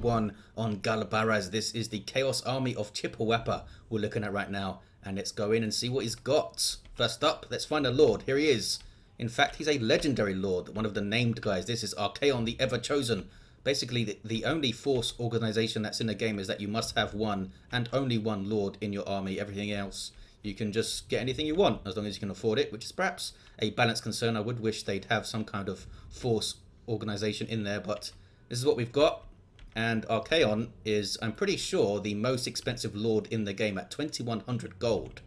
one on Galbaraz. This is the Chaos Army of Chipawapa we're looking at right now. And let's go in and see what he's got. First up, let's find a Lord. Here he is. In fact, he's a legendary Lord, one of the named guys. This is Archaon, the Everchosen. Basically, the only force organization that's in the game is that you must have one and only one Lord in your army. Everything else, you can just get anything you want as long as you can afford it, which is perhaps a balance concern. I would wish they'd have some kind of force organization in there, but this is what we've got. And Archaon is, I'm pretty sure, the most expensive Lord in the game at 2100 gold.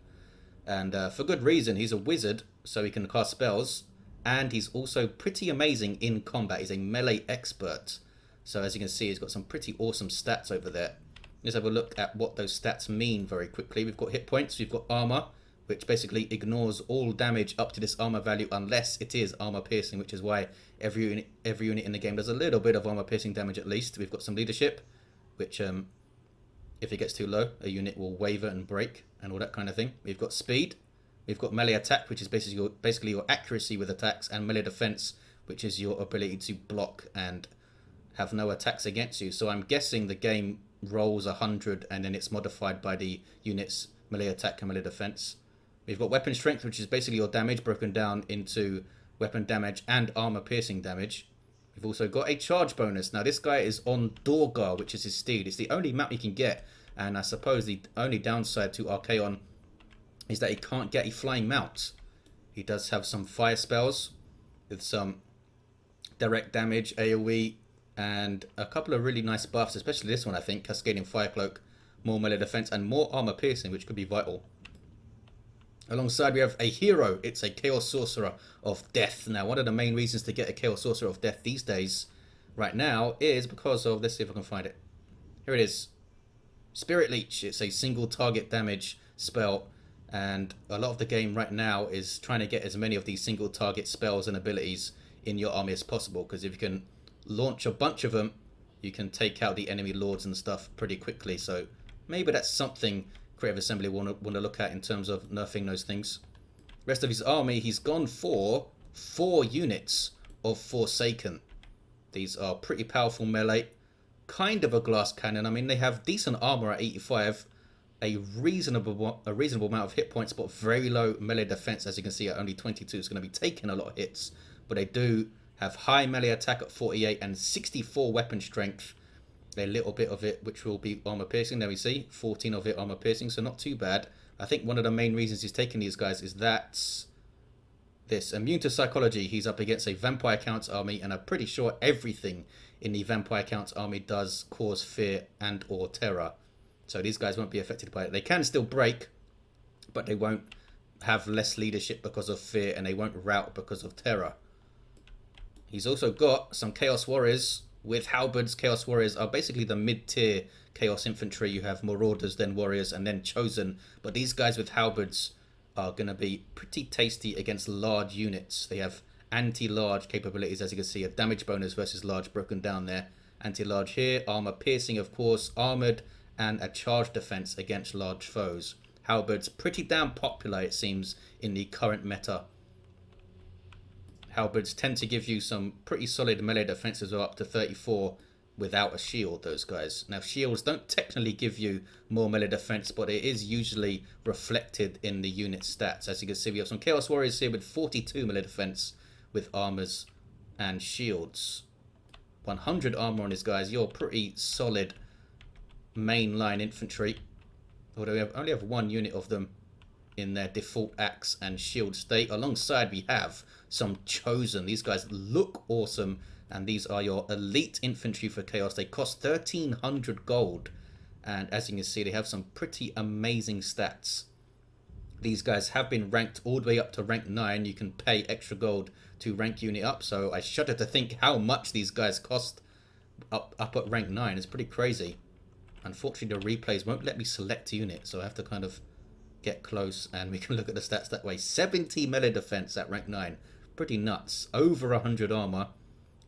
And for good reason. He's a wizard, so he can cast spells. And he's also pretty amazing in combat. He's a melee expert. So as you can see, he's got some pretty awesome stats over there. Let's have a look at what those stats mean very quickly. We've got hit points, we've got armor, which basically ignores all damage up to this armor value unless it is armor piercing, which is why every unit in the game does a little bit of armor piercing damage at least. We've got some leadership, which if it gets too low, a unit will waver and break and all that kind of thing. We've got speed, we've got melee attack, which is basically your accuracy with attacks, and melee defense, which is your ability to block and have no attacks against you. So I'm guessing the game rolls 100 and then it's modified by the unit's melee attack and melee defense. We've got weapon strength, which is basically your damage broken down into weapon damage and armor piercing damage. We've also got a charge bonus. Now this guy is on Dorgar, which is his steed. It's the only mount you can get, and I suppose the only downside to Archaon is that he can't get a flying mount. He does have some fire spells with some direct damage, AoE, and a couple of really nice buffs, especially this one, I think, Cascading Fire Cloak, more melee defense, and more armor piercing, which could be vital. Alongside, we have a hero. It's a Chaos Sorcerer of Death. Now, one of the main reasons to get a Chaos Sorcerer of Death these days, right now, is because of, let's see if I can find it. Here it is. Spirit Leech. It's a single target damage spell, and a lot of the game right now is trying to get as many of these single target spells and abilities in your army as possible, because if you can launch a bunch of them, you can take out the enemy lords and stuff pretty quickly. So maybe that's something Creative Assembly want to look at in terms of nerfing those things. Rest of his army, he's gone for 4 units of Forsaken. These are pretty powerful melee, kind of a glass cannon. I mean, they have decent armor at 85, a reasonable amount of hit points, but very low melee defense. As you can see, at only 22, it's going to be taking a lot of hits, but they do have high melee attack at 48 and 64 weapon strength. A little bit of it which will be armor piercing. There we see 14 of it armor piercing, so not too bad. I think one of the main reasons he's taking these guys is that this immune to psychology. He's up against a vampire counts army, and I'm pretty sure everything in the vampire counts army does cause fear and or terror, so these guys won't be affected by it. They can still break, but they won't have less leadership because of fear, and they won't rout because of terror. He's also got some Chaos Warriors with halberds. Chaos Warriors are basically the mid-tier Chaos Infantry. You have Marauders, then Warriors, and then Chosen. But these guys with halberds are going to be pretty tasty against large units. They have anti-large capabilities, as you can see. A damage bonus versus large broken down there. Anti-large here. Armor piercing, of course. Armored, and a charge defense against large foes. Halberds, pretty damn popular, it seems, in the current meta. Halberds tend to give you some pretty solid melee defenses of up to 34 without a shield, those guys. Now, shields don't technically give you more melee defense, but it is usually reflected in the unit stats. As you can see, we have some Chaos Warriors here with 42 melee defense with armors and shields. 100 armor on these guys. You're pretty solid mainline infantry. Although we only have 1 unit of them in their default axe and shield state. Alongside, we have some Chosen. These guys look awesome, and these are your elite infantry for Chaos. They cost 1300 gold, and as you can see, they have some pretty amazing stats. These guys have been ranked all the way up to rank 9. You can pay extra gold to rank unit up, so I shudder to think how much these guys cost up at rank 9. It's pretty crazy. Unfortunately, the replays won't let me select a unit, so I have to kind of get close and we can look at the stats that way. 70 melee defense at rank 9. Pretty nuts. Over 100 armor.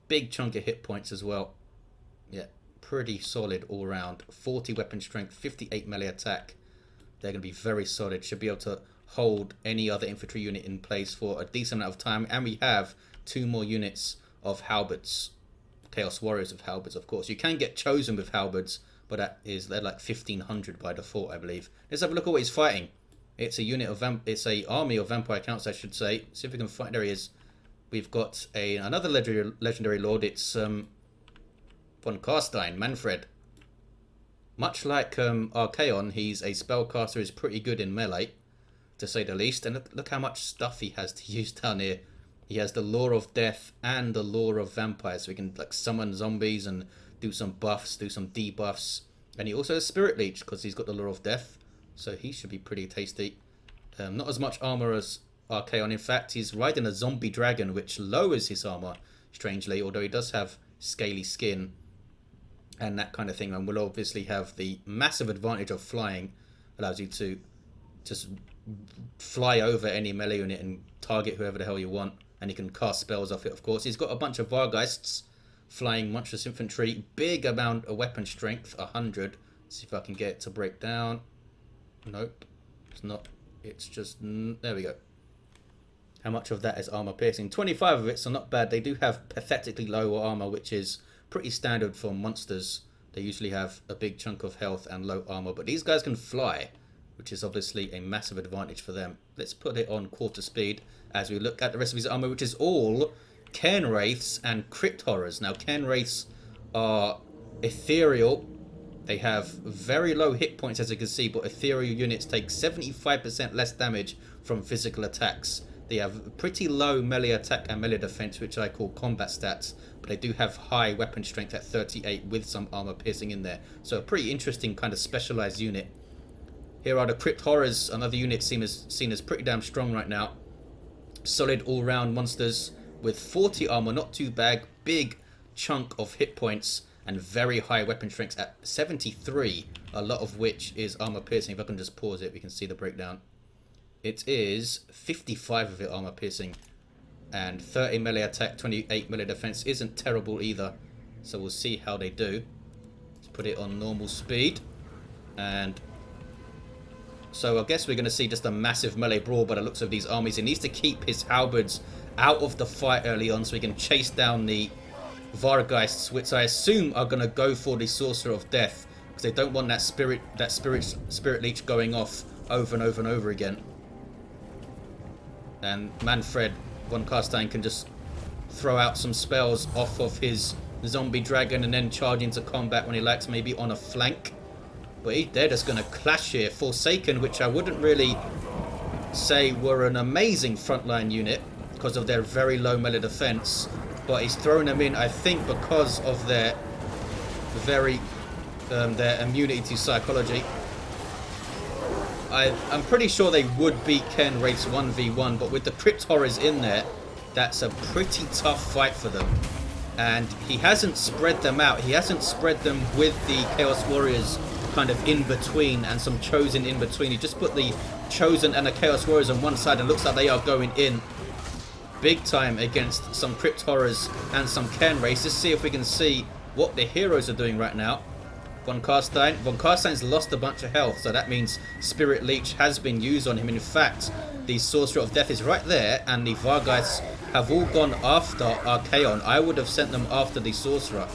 Big chunk of hit points as well. Yeah, pretty solid all round. 40 weapon strength, 58 melee attack. They're going to be very solid. Should be able to hold any other infantry unit in place for a decent amount of time. And we have 2 more units of halberds Chaos Warriors with halberds, of course. You can get chosen with halberds, but they're like 1500 by default, I believe. Let's have a look at what he's fighting. It's a unit of it's a army of vampire counts, I should say. See if we can find. There he is. We've got another legendary lord. It's von Carstein, Mannfred. Much like Archaon, he's a spellcaster. He's pretty good in melee, to say the least. And look how much stuff he has to use down here. He has the Lore of Death and the Lore of Vampires, so he can like summon zombies and do some buffs, do some debuffs. And he also has Spirit Leech because he's got the Lore of Death, so he should be pretty tasty. Not as much armor as Archaon. In fact, he's riding a zombie dragon, which lowers his armor, strangely, although he does have scaly skin and that kind of thing, and will obviously have the massive advantage of flying. Allows you to just fly over any melee unit and target whoever the hell you want. And he can cast spells off it, of course. He's got a bunch of Vargeists, flying monstrous infantry, big amount of weapon strength, 100. See if I can get it to break down. Nope, it's not. It's just, there we go. How much of that is armor piercing? 25 of it, so not bad. They do have pathetically low armor, which is pretty standard for monsters. They usually have a big chunk of health and low armor, but these guys can fly, which is obviously a massive advantage for them. Let's put it on quarter speed as we look at the rest of his armor, which is all Cairn Wraiths and Crypt Horrors. Now, Cairn Wraiths are ethereal. They have very low hit points, as you can see, but ethereal units take 75% less damage from physical attacks. They have pretty low melee attack and melee defense, which I call combat stats, but they do have high weapon strength at 38 with some armor piercing in there. So a pretty interesting kind of specialized unit. Here are the Crypt Horrors, another unit seen as pretty damn strong right now. Solid all-round monsters with 40 armor, not too bad. Big chunk of hit points and very high weapon strengths at 73, a lot of which is armor piercing. If I can just pause it, we can see the breakdown. It is 55 of it armor piercing and 30 melee attack, 28 melee defense. Isn't terrible either, so we'll see how they do. Let's put it on normal speed, and so I guess we're going to see just a massive melee brawl by the looks of these armies. He needs to keep his halberds out of the fight early on so he can chase down the Vargeists, which I assume are going to go for the Sorcerer of Death, because they don't want that spirit leech going off over and over and over again. And Mannfred von Carstein can just throw out some spells off of his zombie dragon and then charge into combat when he likes, maybe on a flank. But they're just going to clash here. Forsaken, which I wouldn't really say were an amazing frontline unit because of their very low melee defense, but he's thrown them in, I think, because of their their immunity to psychology. I'm pretty sure they would beat Cairn Wraiths 1v1, but with the Crypt Horrors in there, that's a pretty tough fight for them. And he hasn't spread them out. He hasn't spread them with the Chaos Warriors kind of in between and some Chosen in between. He just put the Chosen and the Chaos Warriors on one side, and looks like they are going in big time against some Crypt Horrors and some Cairn Wraiths. Let's see if we can see what the heroes are doing right now. Von Carstein's lost a bunch of health, so that means Spirit Leech has been used on him. In fact, the Sorcerer of Death is right there, and the Vargeists have all gone after Archaon. I would have sent them after the Sorcerer.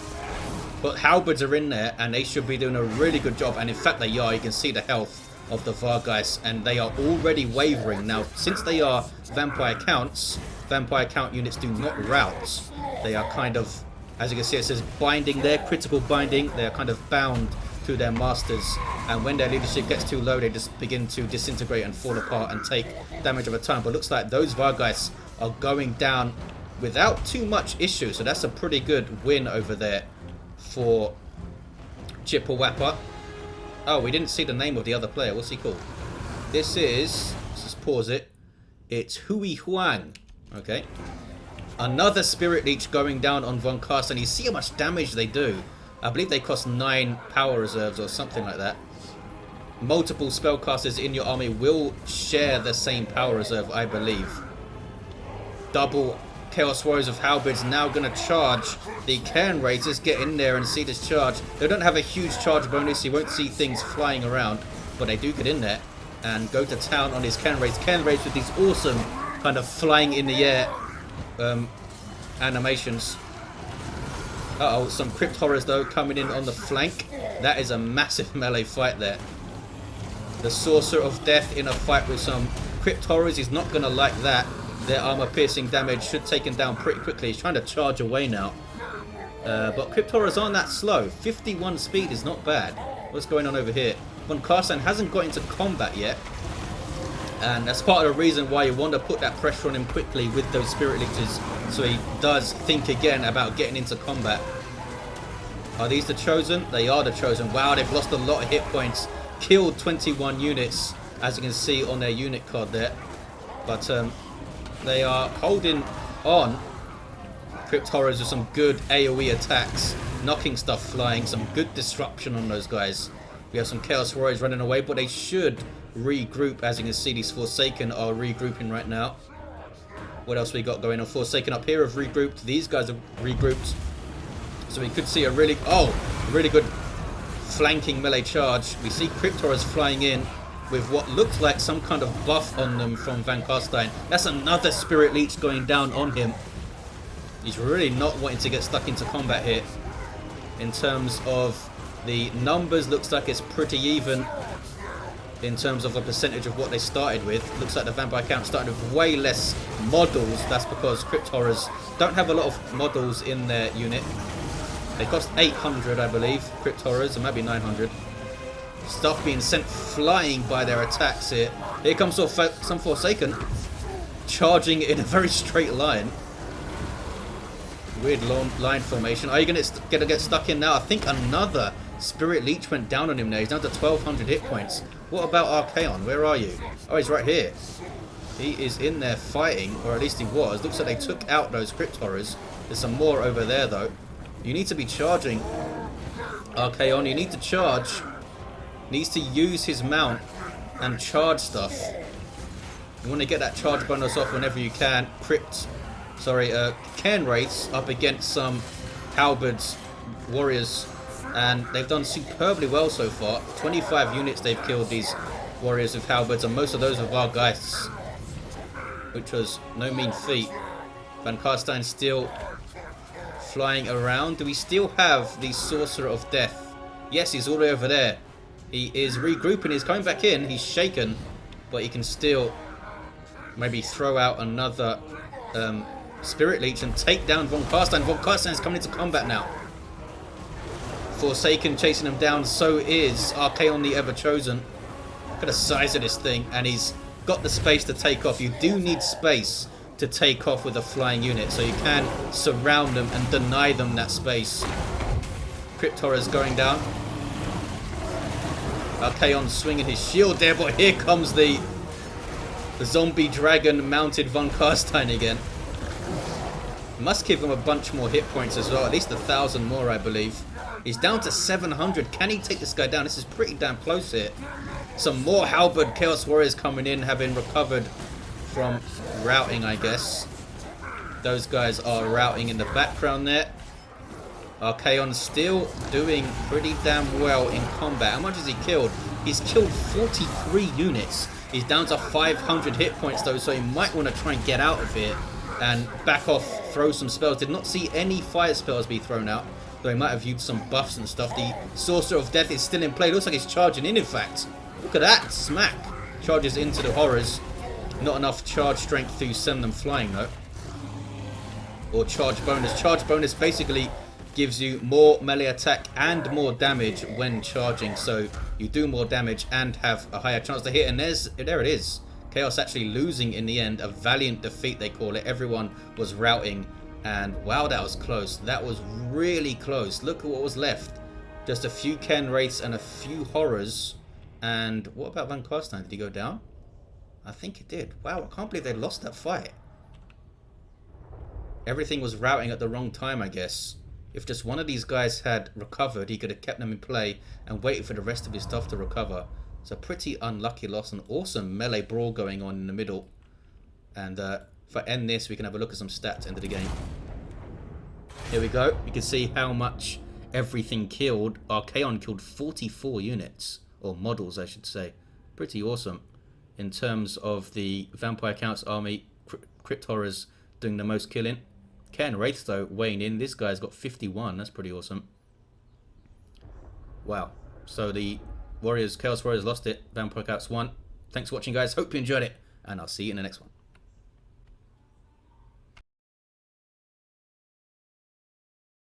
But halberds are in there, and they should be doing a really good job. And in fact, they are. You can see the health of the Vargeists, and they are already wavering. Now, since they are vampire count units do not rout. They are kind of, as you can see, it says binding there, critical binding. They are kind of bound to their masters, and when their leadership gets too low, they just begin to disintegrate and fall apart and take damage over time. But looks like those Vargeists are going down without too much issue, so that's a pretty good win over there for Chipawapa. Oh, we didn't see the name of the other player. What's he called? Let's just pause it. It's huihuang. Okay. Another Spirit Leech going down on von Carstein. You see how much damage they do. I believe they cost 9 power reserves or something like that. Multiple spellcasters in your army will share the same power reserve, I believe. Double Chaos Warriors of Halberds now going to charge the Cairn Wraiths. Just get in there and see this charge. They don't have a huge charge bonus. You won't see things flying around, but they do get in there and go to town on his Cairn Wraiths. Cairn Wraiths with these awesome kind of flying in the air animations. Uh-oh, some Crypt Horrors though coming in on the flank. That is a massive melee fight there. The Sorcerer of Death in a fight with some Crypt Horrors is not going to like that. Their armor piercing damage should take him down pretty quickly. He's trying to charge away now. But Crypt Horrors aren't that slow. 51 speed is not bad. What's going on over here? Von Carstein hasn't got into combat yet. And that's part of the reason why you want to put that pressure on him quickly with those Spirit Leeches. So he does think again about getting into combat. Are these the Chosen? They are the Chosen. Wow, they've lost a lot of hit points. Killed 21 units, as you can see on their unit card there. But they are holding on. Crypt Horrors with some good AoE attacks. Knocking stuff flying. Some good disruption on those guys. We have some Chaos Warriors running away, but they should regroup. As you can see, these Forsaken are regrouping right now. What else we got going on? Forsaken up here have regrouped. These guys have regrouped. So we could see a really good flanking melee charge. We see Crypt Horrors flying in with what looked like some kind of buff on them from Von Carstein. That's another Spirit Leech going down on him. He's really not wanting to get stuck into combat here. In terms of the numbers, looks like it's pretty even. In terms of the percentage of what they started with, looks like the vampire count started with way less models. That's because Crypt Horrors don't have a lot of models in their unit. They cost 800, I believe, Crypt Horrors, or maybe 900. Stuff being sent flying by their attacks here. Here comes some Forsaken, charging in a very straight line. Weird long line formation. Are you going to get stuck in now? I think another Spirit Leech went down on him now. He's down to 1200 hit points. What about Archaon? Where are you? Oh, he's right here. He is in there fighting, or at least he was. Looks like they took out those Crypt Horrors. There's some more over there though. You need to be charging. Archaon, you need to charge. Needs to use his mount and charge stuff. You want to get that charge bonus off whenever you can. Cairn Wraiths up against some Halberds warriors. And they've done superbly well so far. 25 units they've killed, these warriors with halberds, and most of those with Vargeists, which was no mean feat. Von Carstein still flying around. Do we still have the Sorcerer of Death? Yes, he's all the way over there. He is regrouping. He's coming back in. He's shaken, but he can still maybe throw out another Spirit Leech and take down Von Carstein. Von Carstein is coming into combat now. Forsaken chasing him down, so is Archaon the Everchosen. Look at the size of this thing, and he's got the space to take off. You do need space to take off with a flying unit, so you can surround them and deny them that space. Crypt Horrors going down. Archaon swinging his shield there, but here comes the zombie dragon mounted Von Carstein again. Must give him a bunch more hit points as well, at least 1,000 more, I believe. He's down to 700. Can he take this guy down? This is pretty damn close here. Some more Halberd Chaos Warriors coming in, having recovered from routing, I guess. Those guys are routing in the background there. Archaon still doing pretty damn well in combat. How much has he killed? He's killed 43 units. He's down to 500 hit points though, so he might want to try and get out of here and back off, throw some spells. Did not see any fire spells be thrown out, though he might have used some buffs and stuff. The Sorcerer of Death is still in play. Looks like he's charging in fact. Look at that. Smack. Charges into the Horrors. Not enough charge strength to send them flying though. Or charge bonus. Charge bonus basically gives you more melee attack and more damage when charging. So you do more damage and have a higher chance to hit. And there it is. Chaos actually losing in the end. A valiant defeat, they call it. Everyone was routing. And wow, that was close. That was really close. Look at what was left. Just a few Cairn Wraiths and a few Horrors. And what about Von Carstein? Did he go down? I think he did. Wow, I can't believe they lost that fight. Everything was routing at the wrong time, I guess. If just one of these guys had recovered, he could have kept them in play and waited for the rest of his stuff to recover. It's a pretty unlucky loss. An awesome melee brawl going on in the middle. And if I end this, we can have a look at some stats at the end of the game. Here we go. You can see how much everything killed. Archaon killed 44 units. Or models, I should say. Pretty awesome. In terms of the Vampire Count's army, Crypt Horrors doing the most killing. Ken. Wraiths, though, weighing in. This guy's got 51. That's pretty awesome. Wow. So the Chaos Warriors lost it. Vampire Cats won. Thanks for watching, guys. Hope you enjoyed it. And I'll see you in the next one.